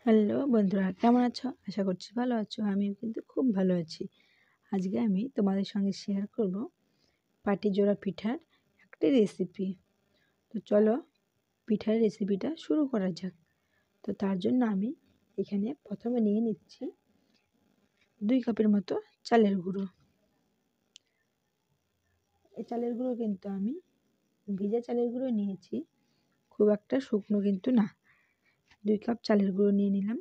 Hello বন্ধুরা, কেমন আছো? আশা করছি ভালো আছো। আমিও কিন্তু খুব ভালো আছি। আজকে আমি তোমাদের সঙ্গে শেয়ার করব পাটিজোড়া পিঠার একটি রেসিপি। তো চলো পিঠার রেসিপিটা শুরু করা যাক। তো তার জন্য আমি এখানে প্রথমে নিয়ে নিচ্ছি 2 কাপের মতো চালের গুঁড়ো। এই চালের গুঁড়ো কিন্তু আমি ভিজা চালের গুঁড়ো নিয়েছি, খুব একটা শুকনো কিন্তু না। 2 কাপ চালের গুঁড়ো নিয়ে নিলাম,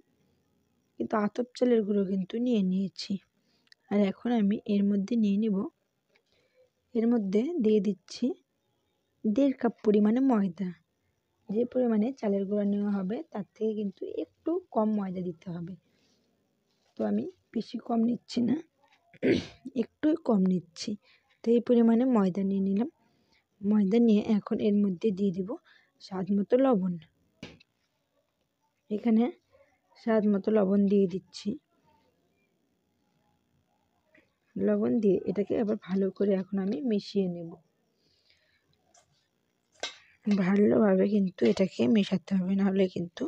কিন্তু আতপ চালের গুঁড়ো কিন্তু নিয়েছি। আর এখন আমি এর মধ্যে দিয়ে দিচ্ছি 1.5 কাপ পরিমাণে ময়দা। যে পরিমাণে চালের গুঁড়া নেওয়া হবে তার থেকে কিন্তু একটু কম ময়দা দিতে হবে। তো আমি বেশি কম নিচ্ছি না, একটুই কম নিচ্ছি। তো এই পরিমাণে ময়দা নিয়ে নিলাম। ময়দা নিয়ে এখন এর মধ্যে দিয়ে দিব স্বাদ মতো লবণ। এখানে স্বাদ মতো লবণ দিয়ে দিচ্ছি। লবণ দিয়ে এটাকে আবার ভালো করে এখন আমি মিশিয়ে নেব। ভালোভাবে কিন্তু এটাকে মেশাতে হবে, নাহলে কিন্তু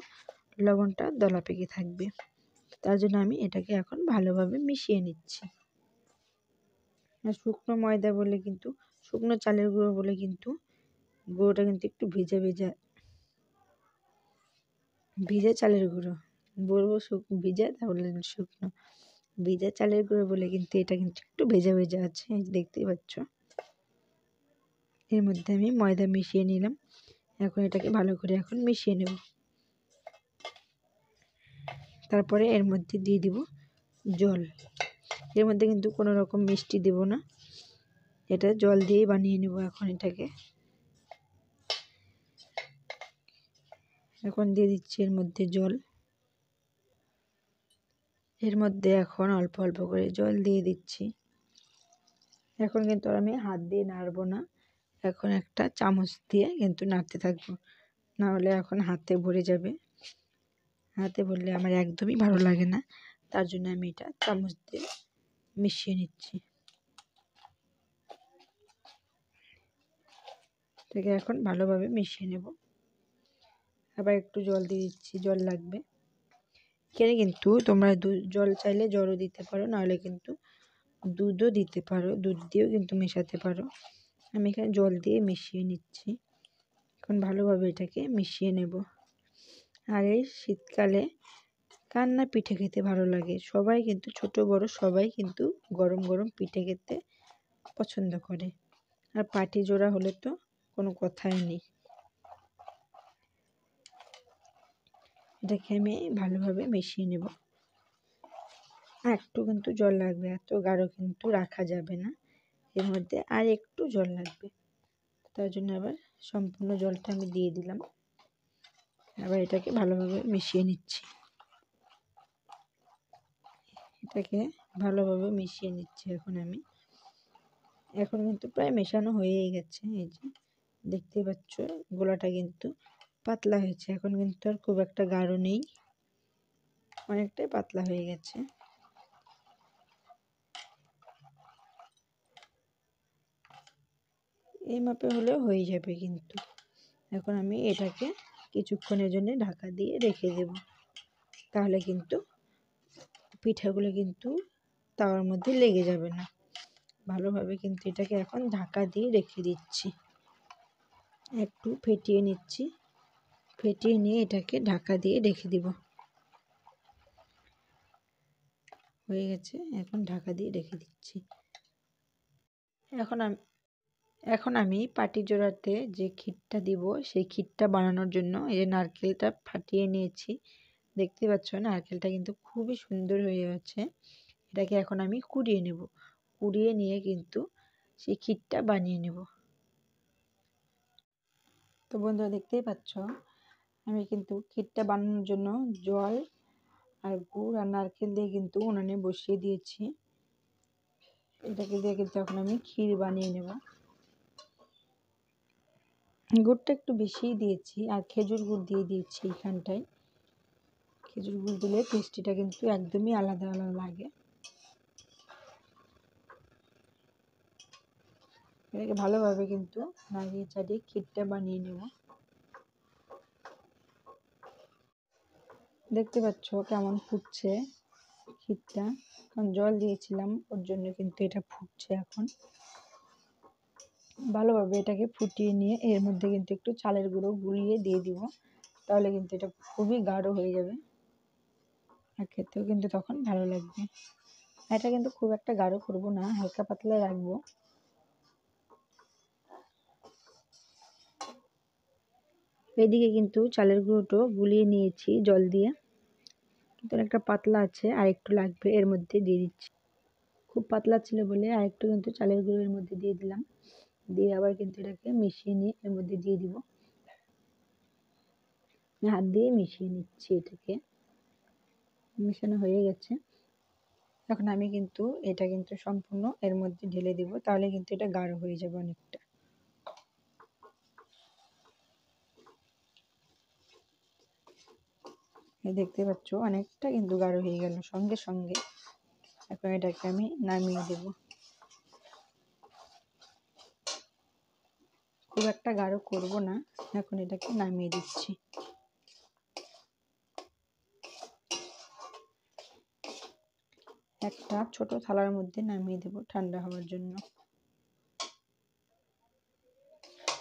লবণটা দলা পেকে থাকবে। তার জন্য আমি এটাকে এখন ভালোভাবে মিশিয়ে নিচ্ছি। আর শুকনো ময়দা বলে কিন্তু, শুকনো চালের গুঁড়ো বলে কিন্তু গুঁড়োটা কিন্তু একটু ভিজা চালের গুঁড়ো বলবো, ভিজা তাহলে শুকনো। ভিজা চালের গুঁড়ো বলে কিন্তু এটা কিন্তু একটু ভেজা আছে, দেখতেই পাচ্ছ। এর মধ্যে আমি ময়দা মিশিয়ে নিলাম। এখন এটাকে ভালো করে এখন মিশিয়ে নেব। তারপরে এর মধ্যে দিয়ে দিব জল। এর মধ্যে কিন্তু কোনো রকম মিষ্টি দেব না, এটা জল দিয়েই বানিয়ে নেব। এখন দিয়ে দিচ্ছি এর মধ্যে জল। এর মধ্যে এখন অল্প অল্প করে জল দিয়ে দিচ্ছি। এখন কিন্তু আমি হাত দিয়ে নাড়বো না, এখন একটা চামচ দিয়ে কিন্তু নাড়তে থাকবো, না হলে এখন হাতে ভরে যাবে। হাতে ভরলে আমার একদমই ভালো লাগে না, তার জন্য আমি এটা চামচ দিয়ে মিশিয়ে নিচ্ছি। এটাকে এখন ভালোভাবে মিশিয়ে নেব। আবার একটু জল দিয়ে দিচ্ছি, জল লাগবে। এখানে কিন্তু তোমরা জল চাইলে জলও দিতে পারো, নাহলে কিন্তু দুধও দিতে পারো, দুধ দিয়েও কিন্তু মেশাতে পারো। আমি এখানে জল দিয়ে মিশিয়ে নিচ্ছি। এখন ভালোভাবে এটাকে মিশিয়ে নেব। আর এই শীতকালে কার না পিঠে খেতে ভালো লাগে? সবাই কিন্তু, ছোট বড় সবাই কিন্তু গরম গরম পিঠে খেতে পছন্দ করে। আর পাটিজোড়া হলে তো কোনো কথাই নেই। এটাকে আমি ভালোভাবে মিশিয়ে নেব। একটু কিন্তু জল লাগবে, এত গাঢ় কিন্তু রাখা যাবে না। এর মধ্যে আর একটু জল লাগবে, তার জন্য আবার সম্পূর্ণ জলটা আমি দিয়ে দিলাম। আবার এটাকে ভালোভাবে মিশিয়ে নিচ্ছি। এখন কিন্তু প্রায় মেশানো হয়েই গেছে। এই যে দেখতে পাচ্ছ, গোলাটা কিন্তু পাতলা হয়েছে। এখন কিন্তু আর খুব একটা গাঢ় নেই, অনেকটাই পাতলা হয়ে গেছে। এই মাপে হলেও হয়ে যাবে কিন্তু। এখন আমি এটাকে কিছুক্ষণের জন্য ঢাকা দিয়ে রেখে দেব, তাহলে কিন্তু পিঠাগুলো কিন্তু তাওয়ার মধ্যে লেগে যাবে না। ভালোভাবে কিন্তু এটাকে এখন ঢাকা দিয়ে রেখে দিচ্ছি। একটু ফেটিয়ে নিচ্ছি, ফেটিয়ে নিয়ে এটাকে ঢাকা দিয়ে রেখে দিব। হয়ে গেছে, এখন ঢাকা দিয়ে রেখে দিচ্ছি। এখন আমি পাটিজোড়াতে যে ক্ষীরটা দিব, সেই ক্ষীরটা বানানোর জন্য এই যে নারকেলটা ফাটিয়ে নিয়েছি। দেখতে পাচ্ছ নারকেলটা কিন্তু খুবই সুন্দর হয়ে গেছে। এটাকে এখন আমি কুড়িয়ে নেব। কুড়িয়ে নিয়ে কিন্তু সেই ক্ষীরটা বানিয়ে নেব। তো বন্ধুরা দেখতেই পাচ্ছ, আমি কিন্তু ক্ষীরটা বানানোর জন্য জল আর গুড় আর নারকেল দিয়ে কিন্তু উনানে বসিয়ে দিয়েছি। এটাকে দিয়ে কিন্তু এখন আমি ক্ষীর বানিয়ে নেব। গুড়টা একটু বেশিই দিয়েছি, আর খেজুর গুড় দিয়ে দিয়েছি এখানটায়। খেজুর গুড় দিলে টেস্টিটা কিন্তু একদমই আলাদা লাগে। এটাকে ভালোভাবে কিন্তু নাড়িয়ে চাড়িয়ে ক্ষীরটা বানিয়ে নেব। দেখতে পাচ্ছ কেমন ফুটছে ক্ষীরটা, কারণ জল দিয়েছিলাম ওর জন্য কিন্তু এটা ফুটছে এখন। ভালোভাবে এটাকে ফুটিয়ে নিয়ে এর মধ্যে কিন্তু একটু চালের গুঁড়ো গুলিয়ে দিয়ে দিব, তাহলে কিন্তু এটা খুবই গাঢ় হয়ে যাবে আর খেতেও কিন্তু তখন ভালো লাগবে। এটা কিন্তু খুব একটা গাঢ় করবো না, হালকা পাতলা রাখবো। এদিকে কিন্তু চালের গুঁড়োটো গুলিয়ে নিয়েছি জল দিয়ে, কিন্তু একটা পাতলা আছে আর একটু লাগবে, এর মধ্যে দিয়ে দিচ্ছি। খুব পাতলা ছিল বলে আর একটু কিন্তু চালের গুঁড়ো এর মধ্যে দিয়ে দিলাম, দিয়ে আবার কিন্তু এটাকে মিশিয়ে নিয়ে এর মধ্যে দিয়ে দিব। হাত দিয়ে মিশিয়ে নিচ্ছি, এটাকে মিশানো হয়ে গেছে। এখন আমি কিন্তু এটা কিন্তু সম্পূর্ণ এর মধ্যে ঢেলে দিব, তাহলে কিন্তু এটা গাঢ় হয়ে যাবে অনেকটা। দেখতে পাচ্ছ অনেকটা কিন্তু গাঢ় হয়ে গেল সঙ্গে সঙ্গে। এখন এটাকে আমি নামিয়ে দেব। খুব একটা গাঢ় করব না, এখন এটাকে নামিয়ে দিচ্ছি। একটা ছোট থালার মধ্যে নামিয়ে দেব ঠান্ডা হওয়ার জন্য।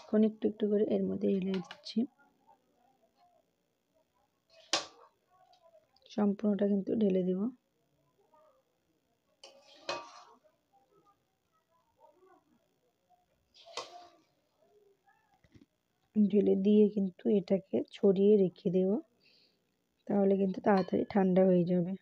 এখন একটু একটু করে এর মধ্যে ঢেলে দিচ্ছি, সম্পূর্ণটা কিন্তু ঢেলে দেব। ঢেলে দিয়ে কিন্তু এটাকে ছড়িয়ে রেখে দেব, তাহলে কিন্তু তাড়াতাড়ি ঠান্ডা হয়ে যাবে।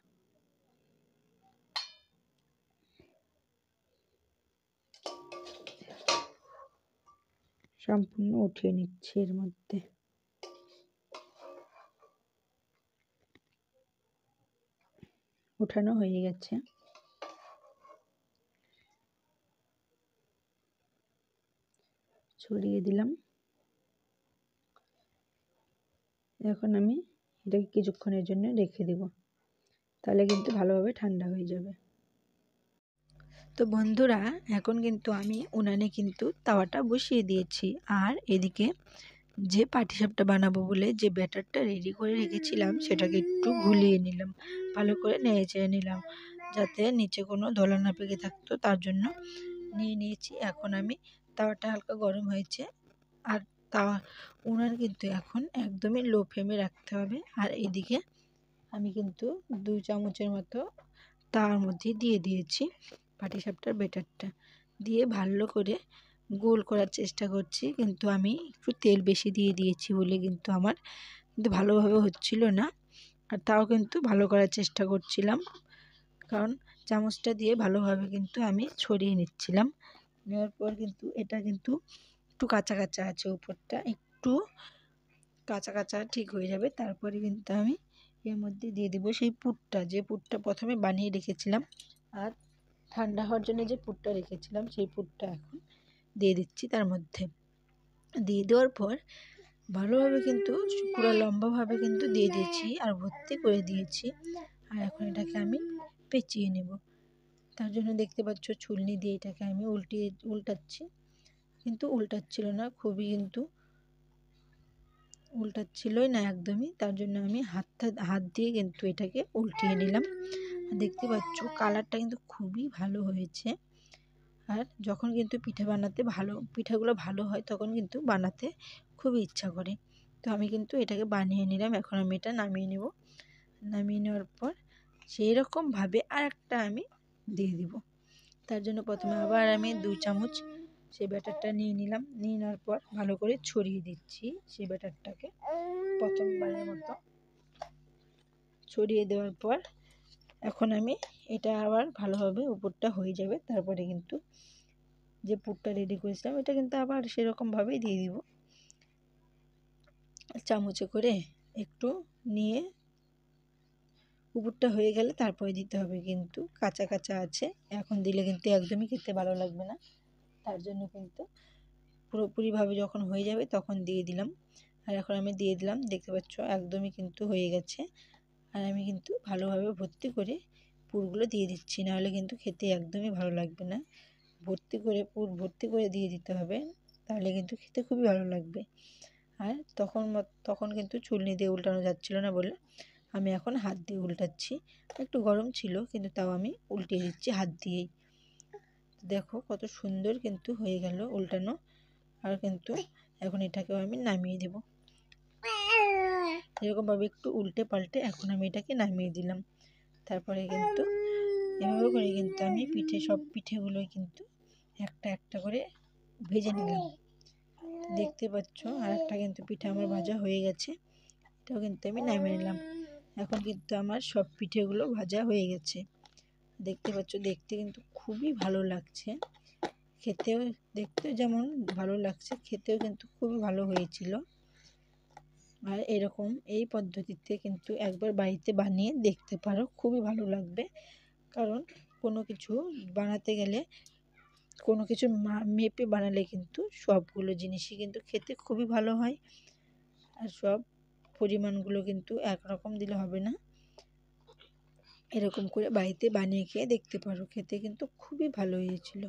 সম্পূর্ণ উঠিয়ে নিচ্ছি এর মধ্যে। উঠানো হয়ে গেছে। ছড়িয়ে দিলাম। এখন আমি এটাকে কিছুক্ষণের জন্য রেখে দেব, তাহলে কিন্তু ভালোভাবে ঠান্ডা হয়ে যাবে। তো বন্ধুরা এখন কিন্তু আমি উনানে কিন্তু তাওয়াটা বসিয়ে দিয়েছি, আর এদিকে যে পাটিসাপটা বানাবো বলে যে ব্যাটারটা রেডি করে রেখেছিলাম সেটাকে একটু গুলিয়ে নিলাম, ভালো করে নেড়ে চেড়ে নিলাম যাতে নিচে কোনো দলা না পেকে থাকতো, তার জন্য নিয়ে নিয়েছি। এখন আমি তাওয়াটা হালকা গরম হয়েছে, আর তাওয়া উনান কিন্তু এখন একদমই লো ফ্লেমে রাখতে হবে। আর এদিকে আমি কিন্তু 2 চামচের মতো তাওয়ার মধ্যে দিয়ে দিয়েছি পাটিসাপটার ব্যাটারটা, দিয়ে ভালো করে গোল করার চেষ্টা করছি, কিন্তু আমি একটু তেল বেশি দিয়ে দিয়েছি বলে কিন্তু আমার কিন্তু ভালোভাবে হচ্ছিল না। আর তাও কিন্তু ভালো করার চেষ্টা করছিলাম, কারণ চামচটা দিয়ে ভালোভাবে কিন্তু আমি ছড়িয়ে নিচ্ছিলাম। নেওয়ার পর কিন্তু এটা কিন্তু একটু কাঁচা কাঁচা আছে, উপরটা একটু কাঁচা কাঁচা ঠিক হয়ে যাবে। তারপরে কিন্তু আমি এর মধ্যে দিয়ে দেবো সেই পুরটা, যে পুরটা প্রথমে বানিয়ে রেখেছিলাম আর ঠান্ডা হওয়ার জন্য যে পুরটা রেখেছিলাম সেই পুরটা এখন দিয়ে দিচ্ছি তার মধ্যে। দিয়ে দেওয়ার পর ভালোভাবে কিন্তু পুরো লম্বাভাবে কিন্তু দিয়ে দিয়েছি আর ভর্তি করে দিয়েছি। আর এখন এটাকে আমি পেঁচিয়ে নেব, তার জন্য দেখতে পাচ্ছ ছুলনি দিয়ে এটাকে আমি উল্টাচ্ছি, কিন্তু উল্টাচ্ছিল না, খুবই কিন্তু উল্টাচ্ছিলই না একদমই। তার জন্য আমি হাত দিয়ে কিন্তু এটাকে উল্টিয়ে নিলাম। দেখতে পাচ্ছ কালারটা কিন্তু খুবই ভালো হয়েছে। আর যখন কিন্তু পিঠাগুলো ভালো হয় তখন কিন্তু বানাতে খুবই ইচ্ছা করে। তো আমি কিন্তু এটাকে বানিয়ে নিলাম, এখন আমি এটা নামিয়ে নেব। নামিয়ে নেওয়ার পর সেই রকমভাবে আর একটা আমি দিয়ে দিব। তার জন্য প্রথমে আবার আমি 2 চামচ সেই ব্যাটারটা নিয়ে নিলাম, নিয়ে নেওয়ার পর ভালো করে ছড়িয়ে দিচ্ছি সেই ব্যাটারটাকে প্রথমবারের মতো। ছড়িয়ে দেওয়ার পর এখন আমি এটা আবার ভালোভাবে উপরটা হয়ে যাবে, তারপরে কিন্তু যে পুরটা রেডি করেছিলাম এটা কিন্তু আবার সেরকমভাবেই দিয়ে দিব, চামচে করে একটু নিয়ে উপরটা হয়ে গেলে তারপরে দিতে হবে, কিন্তু কাঁচা কাঁচা আছে, এখন দিলে কিন্তু একদমই খেতে ভালো লাগবে না। তার জন্য কিন্তু পুরোপুরিভাবে যখন হয়ে যাবে তখন দিয়ে দিলাম। আর এখন আমি দিয়ে দিলাম, দেখতে পাচ্ছ একদমই কিন্তু হয়ে গেছে। আর আমি কিন্তু ভালোভাবে ভর্তি করে পুরগুলো দিয়ে দিচ্ছি, নাহলে কিন্তু খেতে একদমই ভালো লাগবে না। পুর ভর্তি করে দিয়ে দিতে হবে, তাহলে কিন্তু খেতে খুবই ভালো লাগবে। আর তখন কিন্তু ছুলনি দিয়ে উল্টানো যাচ্ছিল না বলে আমি এখন হাত দিয়ে উল্টাচ্ছি। একটু গরম ছিল কিন্তু তাও আমি উল্টিয়ে দিচ্ছি হাত দিয়েই। দেখো কত সুন্দর কিন্তু হয়ে গেল উল্টানো। আর কিন্তু এখন এটাকেও আমি নামিয়ে দেব। এরকমভাবে একটু উল্টে পাল্টে এখন আমি এটাকে নামিয়ে দিলাম। তারপরে কিন্তু এভাবে করে কিন্তু আমি সব পিঠেগুলোই কিন্তু একটা একটা করে ভেজে নিলাম। দেখতে পাচ্ছ আর একটা কিন্তু পিঠা আমার ভাজা হয়ে গেছে, এটাও কিন্তু আমি নামিয়ে নিলাম। এখন কিন্তু আমার সব পিঠেগুলো ভাজা হয়ে গেছে। দেখতে পাচ্ছ, দেখতে কিন্তু খুবই ভালো লাগছে, খেতেও দেখতে যেমন ভালো লাগছে খেতেও কিন্তু খুবই ভালো হয়েছিল। আর এরকম এই পদ্ধতিতে কিন্তু একবার বাড়িতে বানিয়ে দেখতে পারো, খুবই ভালো লাগবে। কারণ কোনো কিছু বানাতে গেলে কোনো কিছু মেপে বানালে কিন্তু সবগুলো জিনিসই কিন্তু খেতে খুবই ভালো হয়। আর সব পরিমাণগুলো কিন্তু একরকম দিলে হবে না। এরকম করে বাড়িতে বানিয়ে খেয়ে দেখতে পারো, খেতে কিন্তু খুবই ভালো হয়েছিল।